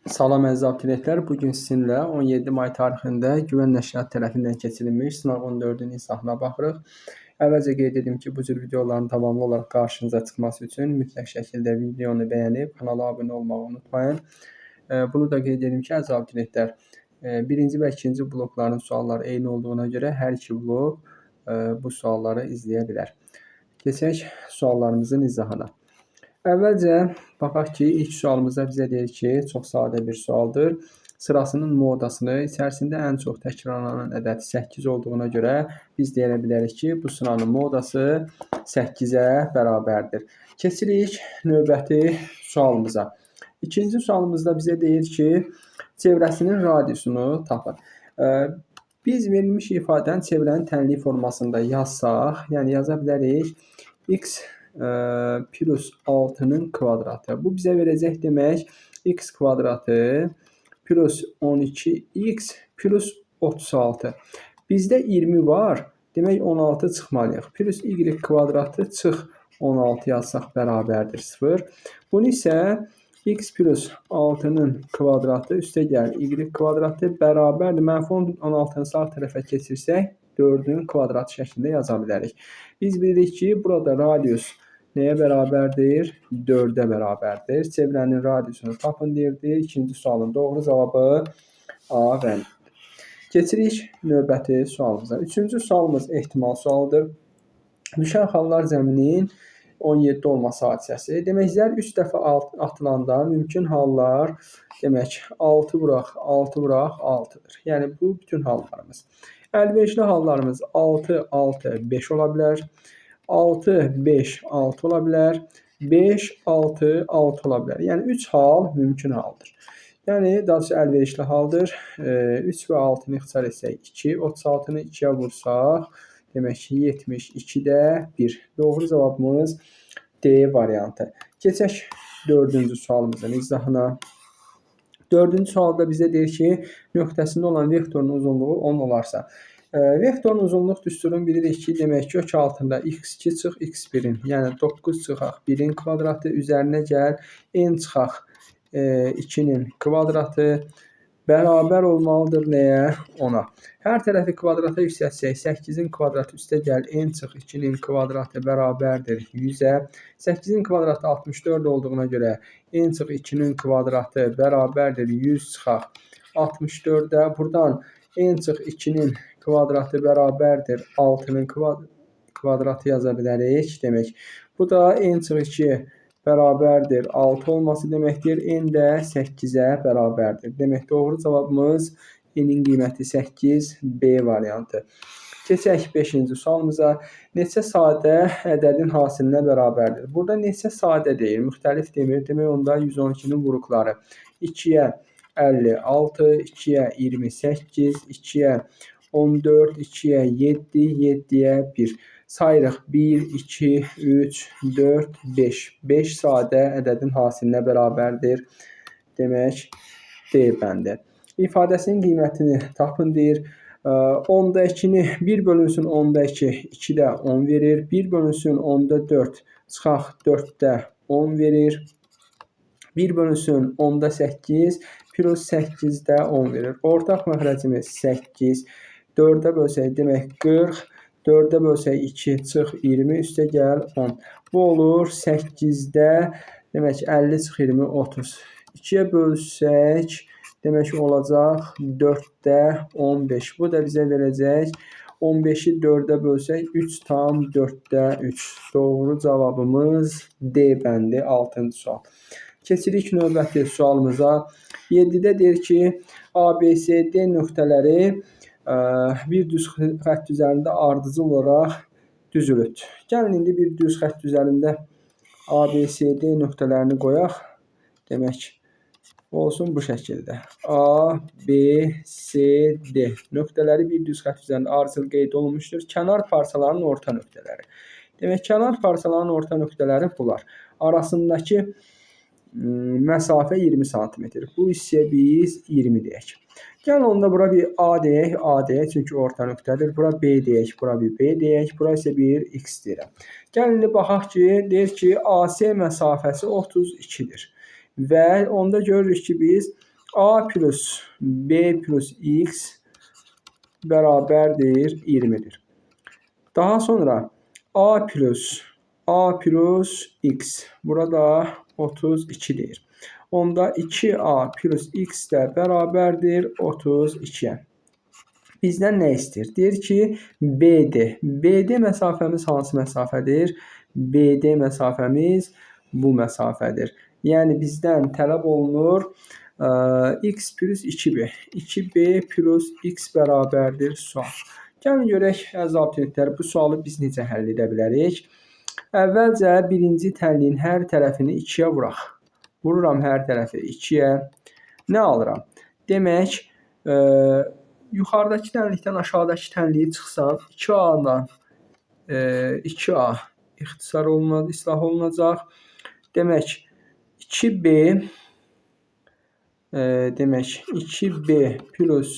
Salam əziz abituriyentlər, bugün sizinlə 17 may tarixində Güvən Nəşriyyat tərəfindən keçirilmiş sınaq 14-ün izahına baxırıq. Əvvəlcə qeyd edim ki, bu cür videoların davamlı olaraq qarşınıza çıxması üçün mütləq şəkildə videonu bəyənib kanala abunə olmağı unutmayın. Bunu da qeyd edim ki, əziz abituriyentlər, birinci və ikinci blokların sualları eyni olduğuna görə hər iki blok bu sualları izləyə bilər. Keçək suallarımızın izahına. Əvvəlcə baxaq ki, ilk sualımızda bizə deyir ki, çox sadə bir sualdır. Sırasının modasını içərisində ən çox təkrarlanan ədəd 8 olduğuna görə biz deyə bilərik ki, bu sıranın modası 8-ə bərabərdir. Keçirik növbəti sualımıza. İkinci sualımızda bizə deyir ki, çevrəsinin radiusunu tapın. Biz verilmiş ifadəni çevrənin tənlik formasında yazsaq, yəni yaza bilərik x plus 6'nın kvadratı. Bu bizə verəcək demək x kvadratı plus 12x plus 36. Bizdə 20 var. Demək 16 çıxmalıyıq. Plus y kvadratı çıx 16 yazsaq bərabərdir 0. Bunu isə x plus 6'nın kvadratı üstə gəl y kvadratı bərabərdir. Mənfi 16'nı sağ tərəfə keçirsək 4'ün kvadratı şəklində yaza bilərik. Biz bilirik ki, burada radius nəyə bərabərdir? 4'ə bərabərdir. Çevrənin radiusunu tapın deyirdi. İkinci sualın doğru cavabı A və Keçirik növbəti sualımıza. Üçüncü sualımız ehtimal sualıdır. Düşən xallar cəminin 17 olması hadisəsi. Demək, zər 3 dəfə atılanda mümkün hallar demək 6 vuraq, 6 vuraq, 6'dır. Yəni bu bütün hallarımız. Əlverişli hallarımız 6, 6, 5 ola bilər. 6, 5, 6 ola bilər. 5, 6, 6 ola bilər. Yəni 3 hal mümkün haldır. Yəni daha doğrusu əlverişli haldır. 3 və 6'nı ixtisar etsək 2, 36'nı 2'yə vursaq, demək ki 72'də 1. Doğru cavabımız D variantı. Keçək 4-cü sualımızın izahına. 4-cü sualda bizə deyir ki, nöqtəsində olan vektorun uzunluğu 10 olarsa. Vektorun uzunluq düsturunu bilirik ki, demək kök altında x2 çıx x1'in, yəni 9 çıxaq 1'in kvadratı üzərinə gəl n çıxaq 2'nin kvadratı bərabər olmalıdır nəyə? 10'a. Hər tərəfi kvadrata yüksəltsək 8'in kvadratı üstə gəl n çıx 2'nin kvadratı bərabərdir 100'ə. 8'in kvadratı 64 olduğuna görə n çıx 2'nin kvadratı bərabərdir 100 çıxaq 64'ə. Buradan n çıx 2'nin kvadratı bərabərdir 6'nın kvadratı yaza bilərik. Demək, bu da n çıx 2 bərabərdir 6 olması deməkdir. N də 8'ə bərabərdir. Demək, doğru cavabımız n'in qiyməti 8, B variantı. Keçək 5-ci sualımıza. Neçə sadə ədədin hasilinə bərabərdir? Burada neçə sadə deyil, müxtəlif demir. Demək, onda 112'nin vuruqları 2'yə 56, 2'yə 28, 2'yə 14, 2'yə 7, 7'yə 1. Sayırıq 1, 2, 3, 4, 5. 5 sadə ədədin hasilinə bərabərdir. Demək, D bəndi. İfadəsinin qiymətini tapın deyir. 10'da 2'ni 1 bölünsün 10'da 2, 2'də 10 verir. 1 bölünsün 10'da 4, çıxaq 4'də 10 verir. 1 bölünsün 10'da 8, plus 8'də 10 verir. Ortaq məxrəcimiz 8. 4'ə bölsək demək 40. 4'ə bölsək 2, çıx 20, üstə gəl 10. Bu olur 8'də demək 50 çıx 20, 30. 2'yə bölsək demək olacaq 4'də 15. Bu da bizə verəcək 15'i 4'ə bölsək 3 tam 4'də 3. Doğru cavabımız D bəndi 6-cı sual. Keçirik növbəti sualımıza. 7'də deyir ki, ABCD nöqtələri bir düz xətt üzərində ardıcıl olaraq düzülür. Gəlin indi bir düz xətt üzərində ABCD nöqtələrini qoyaq. Demək, olsun bu şəkildə. A, B, C, D nöqtələri bir düz xətt üzərində ardıcıl qeyd olunmuşdur. Kənar parçaların orta nöqtələri. Demək, kənar parçaların orta nöqtələri bunlar. Arasındakı məsafə 20 cm. Bu hissəyə biz 20 deyək. Gəl onda bura bir A deyək, A deyək, çünki orta nöqtədir. Bura B deyək, bura bir B deyək, bura isə bir X deyirəm. Gəl indi baxaq ki, deyir ki, AC məsafəsi 32'dir. Və onda görürük ki, biz A plus B plus X bərabərdir 20'dir. Daha sonra A plus X. Burada 32'dir. Onda 2A plus X də bərabərdir 32'ye. Bizdən nə istəyir? Deyir ki, BD. BD məsafəmiz hansı məsafədir? BD məsafəmiz bu məsafədir. Yəni bizdən tələb olunur X plus 2B. 2B plus X bərabərdir sual. Gəlin görək, əziz abituriyentlər, bu sualı biz necə həll edə bilərik? Əvvəlcə birinci tənliyin hər tərəfini 2'yə vuraq. Vururam hər tərəfi 2'yə. Nə alıram? Demək, yuxarıdakı tənlikdən aşağıdakı tənliyi çıxsam, 2A-dan 2A ixtisar olunacaq, islah olunacaq. Demək, 2B plus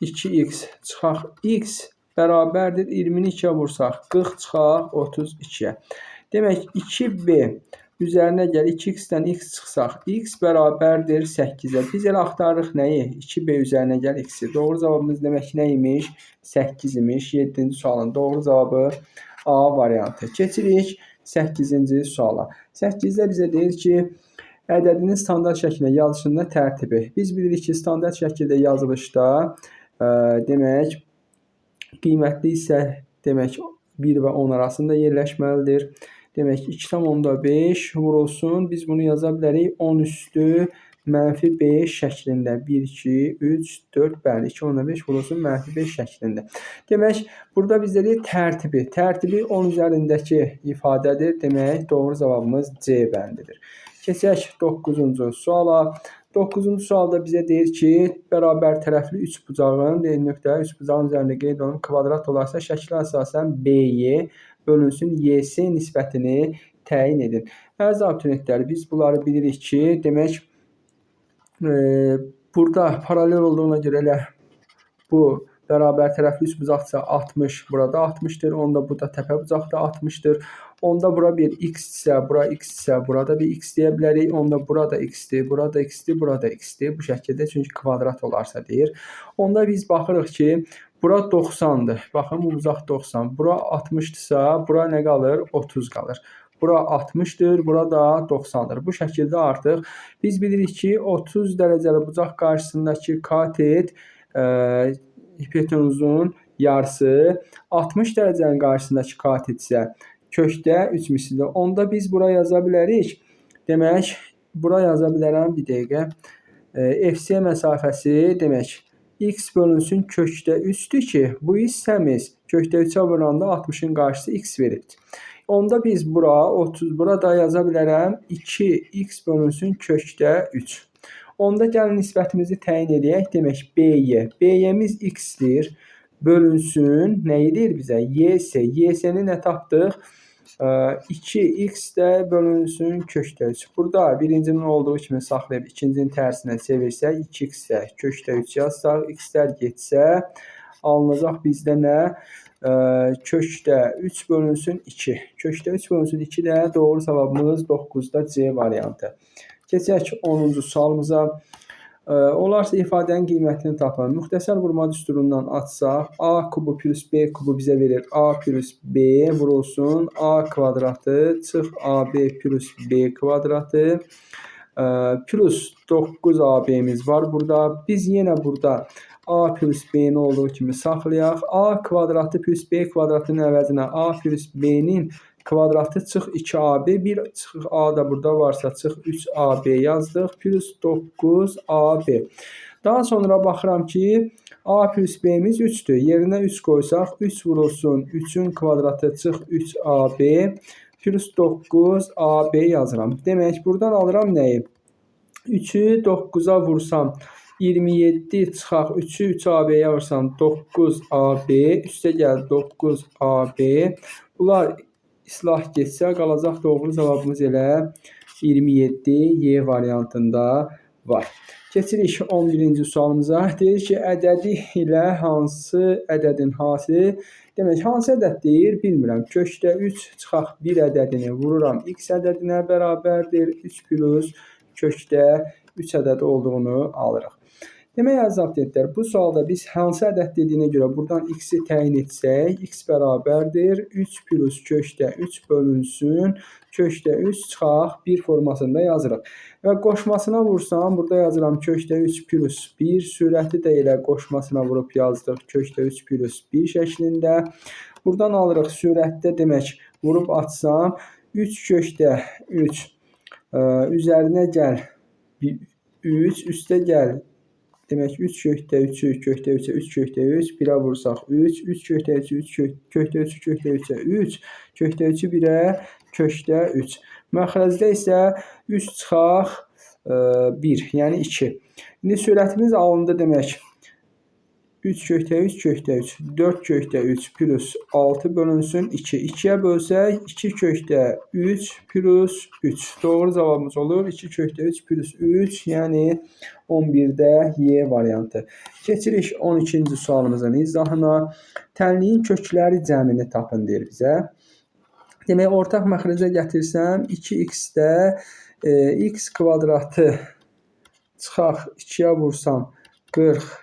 2X çıxaq X bərabərdir 20'ni 2'yə vursaq 40 çıxaq 32'yə. Demək, 2B üzərinə gəl 2X-dən X çıxsaq X bərabərdir 8'ə. Biz elə axtarırıq nəyi? 2B üzərinə gəl X-i. Doğru cavabımız demək ki, nə imiş? 8 imiş. 7-ci sualın doğru cavabı A variantı. Keçirik 8-ci suala. 8-də bizə deyir ki, ədədinin standart şəkildə yazılışında tərtibi. Biz bilirik ki, standart şəkildə yazılışda demək, qiymətli isə demək 1 və 10 arasında yerləşməlidir. Demək, 2,5 vurulsun. Biz bunu yaza bilərik 10 üstü mənfi 5 şəklində. 1, 2, 3, 4, bəli, 2,5 vurulsun mənfi 5 şəklində. Demək, burada bizdə deyir tərtibi. Tərtibi 10 üzərindəki ifadədir. Demək, doğru cavabımız C bəndidir. Keçək 9-cu suala. 9-cu sualda bizə deyir ki, bərabər tərəfli 3 bucağın, nöqtə 3 bucağın üzərində qeyd olunub kvadrat olarsa, şəklə əsasən BY bölünsün YS nisbətini təyin edin. Əziz abituriyentlər, biz bunları bilirik ki, demək, burada paralel olduğuna görə elə bu bərabər tərəfli 3 bucaqsa 60, burada 60'dır. Onda burada təpə bucaqda 60'dır. Onda bura bir x-dirsə, bura x-dirsə, burada bir x deyə bilərik. Onda burada x-dir, burada x-dir, burada x-dir. Bu şəkildə, çünki kvadrat olarsa deyir. Onda biz baxırıq ki, bura 90'dır. Baxın, bu bucaq 90. Bura 60'dırsa, bura nə qalır? 30 qalır. Bura 60'dır, bura da 90'dır. Bu şəkildə artıq biz bilirik ki, 30 dərəcəli bucaq qarşısındakı katet hipotenuzun yarısı, 60 dərəcənin qarşısındakı katet isə kökdə 3 mislidir. Onda biz bura yaza bilərik. Demək, bura yaza bilərəm bir dəqiqə. FC məsafəsi demək, x bölünsün kökdə 3'dür ki, bu hissəmiz kökdə 3'ə vuranda 60'ın qarşısı x verir. Onda biz burada yaza bilərəm 2x bölünsün kökdə 3. Onda gəlin nisbətimizi təyin edək. Demək, BY. BY-miz x-dir. Bölünsün. Nə edir bizə? YS. YS-ni nə tapdıq? 2x də bölünsün kökdə 3. Burada birincinin olduğu kimi saxlayıb ikincinin tərsinə çevirsək, 2x də kökdə 3 yazsaq, x-lər getsə, alınacaq bizdə nə? Kökdə 3 bölünsün 2. Kökdə 3 bölünsün 2 də doğru cavabımız 9'da C variantı. Keçək 10-cu sualımıza. Olarsa ifadənin qiymətini tapın. Müxtəsər vurma düsturundan açsaq, A kubu plus B kubu bizə verir. A plus B vurulsun A kvadratı çıx AB plus B kvadratı plus 9AB'miz var burada. Biz yenə burada A plus B'ni olduğu kimi saxlayaq. A kvadratı plus B kvadratının əvəzinə A plus B'nin kvadratı çıx 2AB, bir çıx A da burada varsa çıx 3AB yazdıq, plus 9AB. Daha sonra baxıram ki, A plus B'miz 3'dür. Yerinə 3 qoysaq, 3 vurulsun 3'ün kvadratı çıx 3AB, plus 9AB yazıram. Demək, buradan alıram nəyi? 3'ü 9'a vursam 27 çıxaq 3'ü 3AB'yə vursam 9AB, üstə gəl 9AB. Bunlar islah getsə, qalacaq doğru cavabımız elə 27 Y variantında var. Keçirik 11-ci sualımıza. Deyir ki, ədədi ilə hansı ədədin hasili? Demək, hansı ədəd deyir? Bilmirəm. Kökdə 3 çıxaq 1 ədədini vururam. X ədədinə bərabərdir. 3 plus kökdə 3 ədədi olduğunu alırıq. Demək əziz abituriyentlər, bu sualda biz hansı ədəd dediyinə görə buradan x-i təyin etsək, x bərabərdir 3 plus kökdə 3 bölünsün kökdə 3 çıxaq 1 formasında yazırıq. Və qoşmasına vursam, burada yazıram kökdə 3 plus 1, sürəti də elə qoşmasına vurub yazdıq kökdə 3 plus 1 şəklində. Buradan alırıq sürətdə demək, vurub açsam 3 kökdə 3 üzərinə gəl 3, üstə gəl. Demək 3 kökdə 3-ü kökdə 3-ə 3 kökdə 3, 1-ə vursaq 3, 3 kökdə 3-ü 3 kökdə 3-ü kökdə 3-ə 3, kökdə 3-ü 1-ə kökdə 3. Məxrəcdə isə 3 çıxaq 1, yəni 2. İndi sürətimiz alındı demək. 3 kökdə 3 kökdə 3, 4 kökdə 3 plus 6 bölünsün 2. 2-yə bölsək 2 kökdə 3 plus 3. Doğru cavabımız olur 2 kökdə 3 plus 3, yəni 11-də Y variantı. Keçirik 12-ci sualımızın izahına. Tənliyin kökləri cəmini tapın deyir bizə. Demək, ortaq məxrəcə gətirsəm 2x-də x kvadratı çıxaq 2-yə vursam 42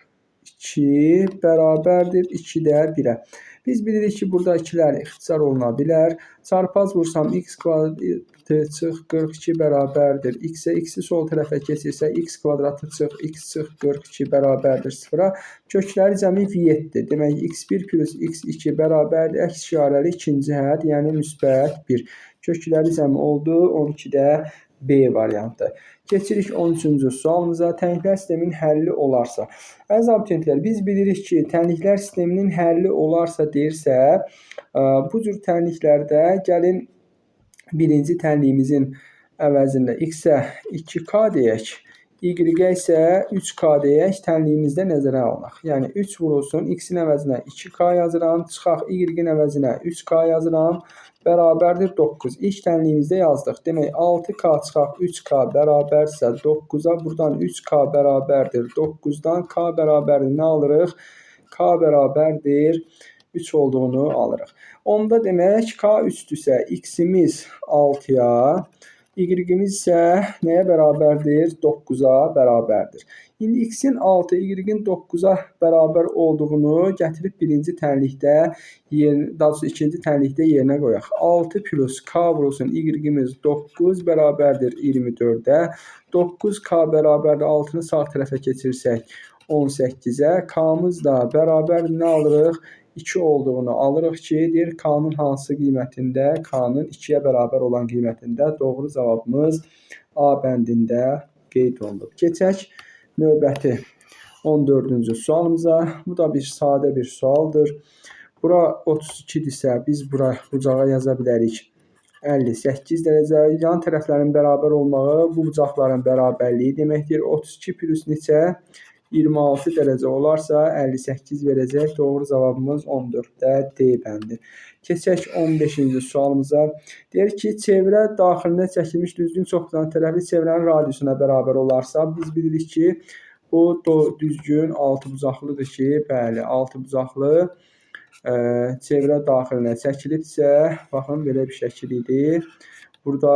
bərabərdir 2-də 1-ə. Biz bilirik ki, burada 2-lər ixtisar oluna bilər. Çarpaz vursam x kvadratı çıx 42 bərabərdir x-ə. X-i sol tərəfə keçirsə x kvadratı çıx x çıx 42 bərabərdir 0-a. Kökləri cəmi 7-dir. Demək, x1 plus x2 bərabərdir. Əks işarəli ikinci hədd, yəni müsbət 1. Kökləri cəmi oldu 12-də B variantı. Keçirik 13-cü sualımıza. Tənliklər sistemin həlli olarsa. Əziz abituriyentlər, biz bilirik ki, tənliklər sisteminin həlli olarsa deyirsə, bu cür tənliklərdə gəlin birinci tənliyimizin əvəzində x-ə 2k deyək, y-ə isə 3k deyək, tənliyimizdə nəzərə alınaq. Yəni 3 vurulsun, x-in əvəzinə 2k yazıram, çıxaq y-in əvəzinə 3k yazıram, bərabərdir 9. İlk tənliyimizdə yazdıq. Demək, 6k çıxaq 3k bərabərsə 9-a, buradan 3k bərabərdir 9-dan k bərabərdir nə alırıq? K bərabərdir 3 olduğunu alırıq. Onda demək, k 3-dürsə, x-imiz 6-ya, y-imiz isə nəyə bərabərdir? 9-a bərabərdir. İndi x-in 6, y-in 9-a bərabər olduğunu gətirib birinci tənlikdə, daha doğrusu ikinci tənlikdə yerinə qoyaq. 6 plus k vurulsun, y-imiz 9 bərabərdir 24-də. 9k bərabərdir 6-nı sağ tərəfə keçirsək 18-ə. K-mız da bərabər nə alırıq? 2 olduğunu alırıq ki, deyir k-nın hansı qiymətində? K-nın 2-yə bərabər olan qiymətində. Doğru cavabımız A bəndində qeyd olunub. Keçək növbəti 14-cü sualımıza. Bu da bir sadə bir sualdır. Bura 32-dirsə, biz bura bucağa yaza bilərik 58 dərəcə. Yan tərəflərin bərabər olmağı bu bucaqların bərabərliyi deməkdir. 32 plus neçə? 26 dərəcə olarsa 58 verəcək. Doğru cavabımız 14-də D bəndi. Keçək 15-ci sualımıza. Deyir ki, çevrə daxilində çəkilmiş düzgün çoxbucaqlı tərəfli çevrənin radiusuna bərabər olarsa, biz bilirik ki, bu düzgün 6 bucaqlıdır ki, bəli, 6 bucaqlı çevrə daxilinə çəkilibsə, baxın, belə bir şəkil idi. Burada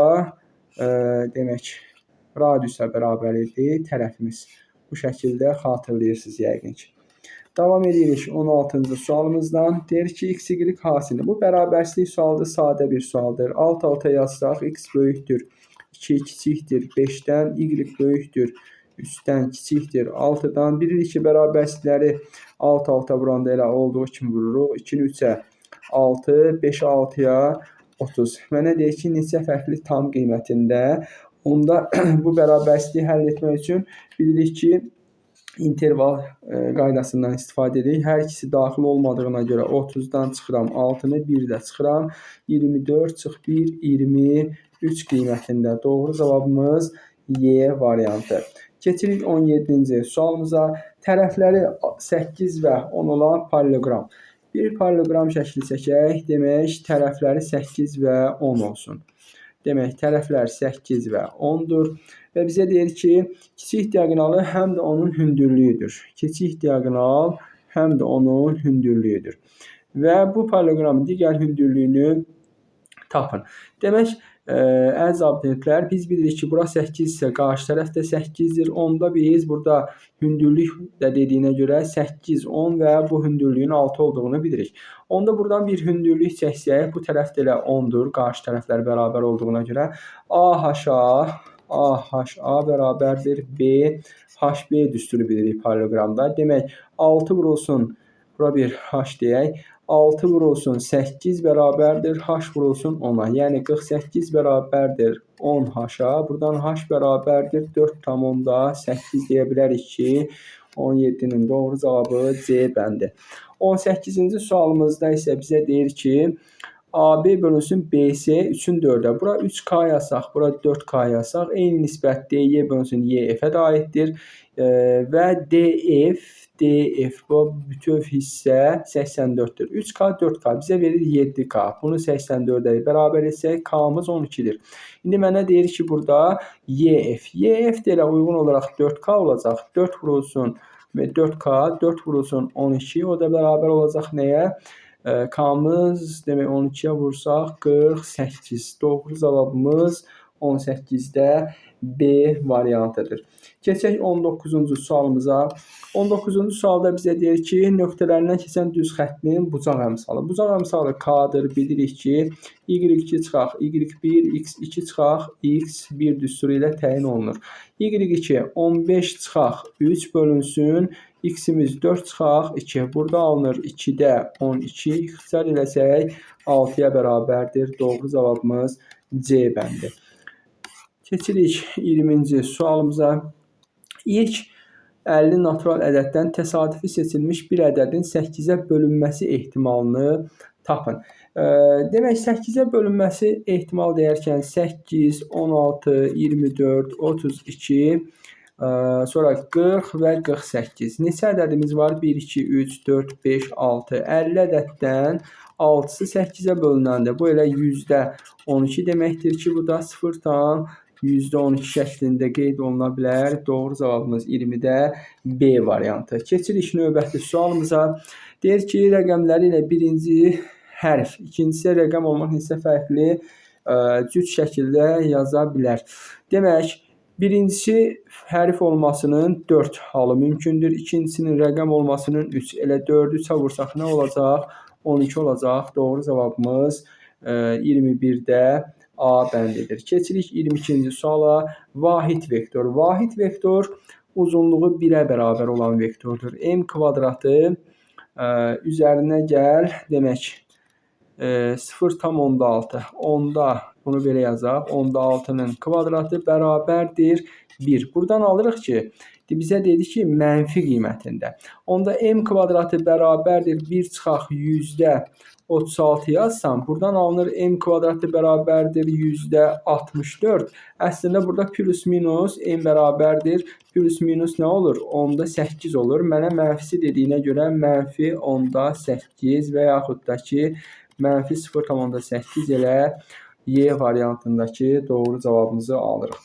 demək, radiusa bərabər idi tərəfimiz. Bu şəkildə xatırlayırsınız yəqin ki. Davam edirik 16-cı sualımızdan. Deyir ki, x, y hasildir. Bu bərabərsizlik sualıdır, sadə bir sualdır. Alt-alta yazsaq, x böyükdür, 2 kiçikdir, 5-dən, y böyükdür, 3-dən kiçikdir, 6-dan. Bilirik ki, bərabərsizlikləri alt-alta vuranda elə olduğu kimi vururuq. 2-ni 3-ə 6, 5-i 6-ya 30. Və nə deyir ki, neçə fərqli tam qiymətində? Onda bu bərabərsizliyi həll etmək üçün bilirik ki, interval qaydasından istifadə edirik. Hər ikisi daxil olmadığına görə 30-dan çıxıram 6-nı, 1-də çıxıram. 24 çıx 1, 23 qiymətində. Doğru cavabımız Y variantı. Keçirik 17-ci sualımıza. Tərəfləri 8 və 10 olan paralleloqram. Bir paralleloqram şəkli çəkək. Demək, tərəfləri 8 və 10 olsun. Demək, tərəflər 8 və 10-dur. Və bizə deyir ki, kiçik diaqonalı həm də onun hündürlüyüdür. Kiçik diaqonal həm də onun hündürlüyüdür. Və bu paralleloqramın digər hündürlüyünü tapın. Demək, Əziz abituriyyentlər, biz bilirik ki, bura 8 isə qarşı tərəf də 8-dir. Onda biz burada hündürlük də dediyinə görə 8, 10 və bu hündürlüyün 6 olduğunu bilirik. Onda buradan bir hündürlük çəksək, bu tərəf də elə 10-dur. Qarşı tərəflər bərabər olduğuna görə AHA bərabərdir B, HB düsturu bilirik paralleloqramda. Demək, 6 vurulsun, bura bir H deyək. 6 vurulsun 8 bərabərdir H vurulsun 10'a. Yəni 48 bərabərdir 10H-a. Buradan H bərabərdir 4,8 deyə bilərik ki, 17-nin doğru cavabı C bəndi. 18-ci sualımızda isə bizə deyir ki, AB bölünsün BC 3'ün 4'ə. Bura 3K yazsaq, bura 4K yazsaq, eyni nisbət DY bölünsün YF-ə də aiddir. Və DF bu bütöv hissə 84'dür. 3K, 4K bizə verir 7K. Bunu 84'ə bərabər etsək, K'mız 12'dir. İndi mənə deyir ki, burada YF. YF də elə uyğun olaraq 4K olacaq. 4 vurulsun 4K, 4 vurulsun 12, o da bərabər olacaq nəyə? K'mız demək 12'yə vursaq 48. Doğru cavabımız 18'də B variantıdır. Keçək 19-cu sualımıza. 19-cu sualda bizə deyir ki, nöqtələrindən keçən düz xəttin bucaq əmsalı. Bucaq əmsalı K'dır. Bilirik ki, Y2 çıxaq, Y1, X2 çıxaq, X1 düsturu ilə təyin olunur. Y2 15 çıxaq, 3 bölünsün, X-imiz 4 çıxaq, 2. Burada alınır 2'də 12, ixtisar eləsək 6'ya bərabərdir. Doğru cavabımız C bəndi. Keçirik 20-ci sualımıza. İlk 50 natural ədəddən təsadüfi seçilmiş bir ədədin 8'ə bölünməsi ehtimalını tapın. Demək, 8'ə bölünməsi ehtimal deyərkən 8, 16, 24, 32, sonra 40 və 48. Neçə ədədimiz var? 1, 2, 3, 4, 5, 6. 50 ədəddən 6'sı 8'ə bölünəndə bu elə %12 deməkdir ki, bu da 0,12 şəklində qeyd oluna bilər. Doğru cavabımız 20'də B variantı. Keçirik növbəti sualımıza. Deyir ki, rəqəmləri ilə birinci hərf, ikincisi rəqəm olmaq isə fərqli cüt şəkildə yaza bilər. Demək, birincisi hərf olmasının 4 halı mümkündür. İkincisinin rəqəm olmasının 3. Elə 4'ü 3'ə vursaq nə olacaq? 12 olacaq. Doğru cavabımız 21'də A bəndidir. Keçirik 22-ci suala. Vahid vektor. Vahid vektor uzunluğu 1'ə bərabər olan vektordur. M kvadratı üzərinə gəl. Demək, 0,6. Onda bunu belə yazaq. 6'nın kvadratı bərabərdir 1. Buradan alırıq ki, bizə dedi ki, mənfi qiymətində. Onda M kvadratı bərabərdir 1 çıxaq %36 yazsam, buradan alınır M kvadratı bərabərdir %64. Əslində burada plus minus M bərabərdir. Plus minus nə olur? 10'da 8 olur. Mənə mənfisi dediyinə görə mənfi 10'da 8 və yaxud da ki, mənfi 0,8 elə Y variantındakı doğru cavabımızı alırıq.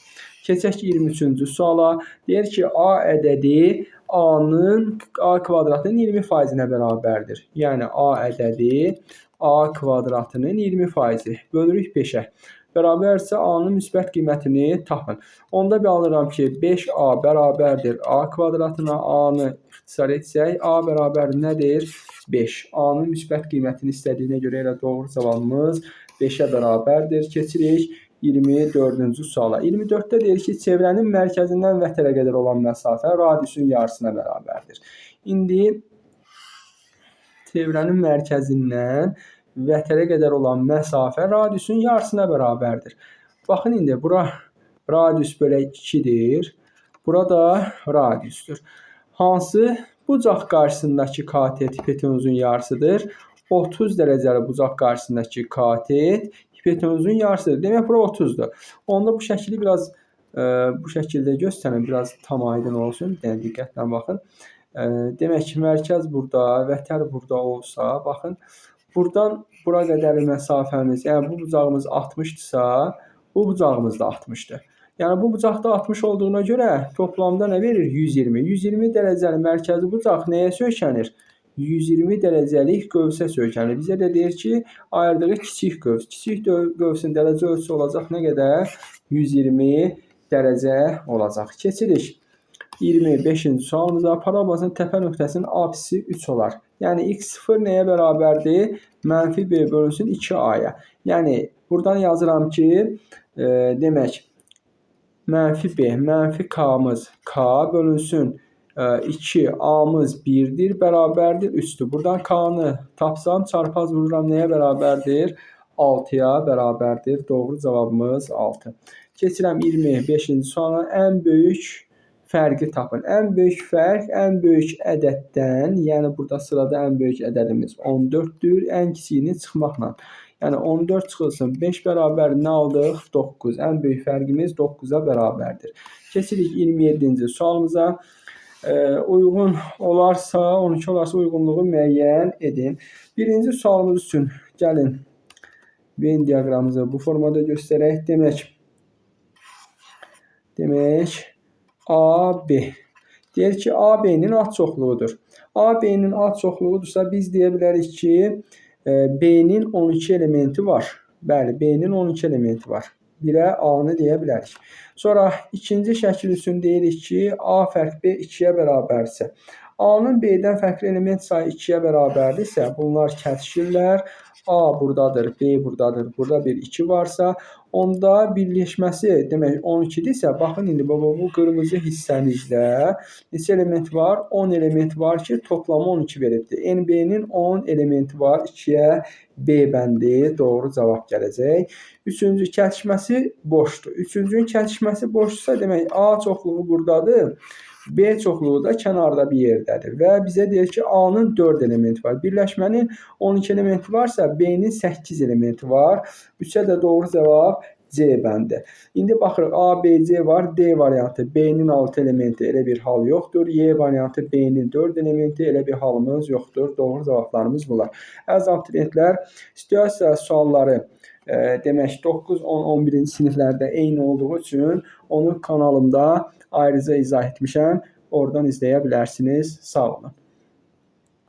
Keçək 23-cü suala. Deyir ki, A ədədi A kvadratının 20%-nə bərabərdir. Yəni, A ədədi A kvadratının 20%. Bölürük 5'ə. Bərabərsə A-nın müsbət qiymətini tapın. Onda bir alıram ki, 5A bərabərdir A kvadratına. A-nı ixtisar etsək, A bərabər nədir? 5. A-nın müsbət qiymətini istədiyinə görə elə doğru cavabımız 5'ə bərabərdir. Keçirik 24-cü suala. 24'də deyir ki, çevrənin mərkəzindən vətərə qədər olan məsafə radiusun yarısına bərabərdir. İndi çevrənin mərkəzindən vətərə qədər olan məsafə radiusun yarısına bərabərdir. Baxın, indi bura radius bölə 2'dir. Burada radiusdur. Hansı bucaq qarşısındakı katet hipotenuzun yarısıdır? 30 dərəcəli bucaq qarşısındakı katet hipotenuzun yarısıdır. Demək, bura 30'dur. Onda bu şəkili biraz bu şəkildə göstərin, biraz tam aydın olsun. Diqqətlə baxın. Demək ki, mərkəz burada, vətər burada olsa, baxın, buradan bura qədər məsafəmiz, yəni bu bucağımız 60'dırsa, bu bucağımız da 60'dır. Yəni bu bucaqda 60 olduğuna görə toplamda nə verir? 120. 120 dərəcəli mərkəzi bucaq nəyə söykənir? 120 dərəcəlik qövsə söykənir. Bizə də deyir ki, ayırdığı kiçik qövs. Kiçik qövsün dərəcə ölçüsü olacaq nə qədər? 120 dərəcə olacaq. Keçirik 25-ci sualımıza. Parabolun təpə nöqtəsinin apsisi 3 olar. Yəni x0 nəyə bərabərdir? Mənfi b bölünsün 2a-ya. Yəni buradan yazıram ki, demək mənfi b, mənfi k-mız k bölünsün 2a-mız 1-dir, bərabərdir 3-dür. Buradan k-nı tapsam, çarpaz vururam nəyə bərabərdir? 6-ya bərabərdir. Doğru cavabımız 6. Keçirəm 25-ci suala. Ən böyük fərqi tapın. Ən böyük fərq ən böyük ədəddən, yəni burada sırada ən böyük ədədimiz 14-dür. Ən kiçiyini çıxmaqla. Yəni 14 çıxılsın 5 bərabər nə aldıq? 9. Ən böyük fərqimiz 9-a bərabərdir. Keçirik 27-ci sualımıza. Uyğun olarsa, 12 olarsa uyğunluğu müəyyən edin. Birinci sualımız üçün gəlin Venn diaqramımızı bu formada göstərək. Demək AB. Deyir ki, AB-nin ad çoxluğudur. AB-nin ad çoxluğudursa biz deyə bilərik ki, B-nin 12 elementi var. Bəli, B-nin 12 elementi var. Birə A-nı deyə bilərik. Sonra ikinci şəkil üçün deyirik ki, A fərq B 2-yə bərabərsə, A-nın B-dən fərqli element sayı 2-yə bərabərdirsə, bunlar kəsişirlər. A buradadır, B buradadır. Burada bir 2 varsa, onda birləşməsi demək 12-dirsə, baxın indi bu qırmızı hissəmizdə neçə element var? 10 element var ki, toplamı 12 veribdir. NB-nin 10 elementi var, 2-yə B bəndi doğru cavab gələcək. Üçüncü kəsişməsi boşdur. Üçüncünün kəsişməsi boşdursa, demək A çoxluğu buradadır. B çoxluğu da kənarda bir yerdədir və bizə deyir ki, A-nın 4 elementi var. Birləşmənin 12 elementi varsa, B-nin 8 elementi var. 3-ə də doğru cavab C bəndi. İndi baxırıq, A, B, C var, D variantı. B-nin 6 elementi elə bir hal yoxdur. Y variantı B-nin 4 elementi elə bir halımız yoxdur. Doğru cavablarımız bunlar. Əziz abituriyentlər, situasiya sualları demək 9, 10, 11-ci siniflərdə eyni olduğu üçün onu kanalımda ayrıca izah etmişəm. Oradan izləyə bilərsiniz. Sağ olun.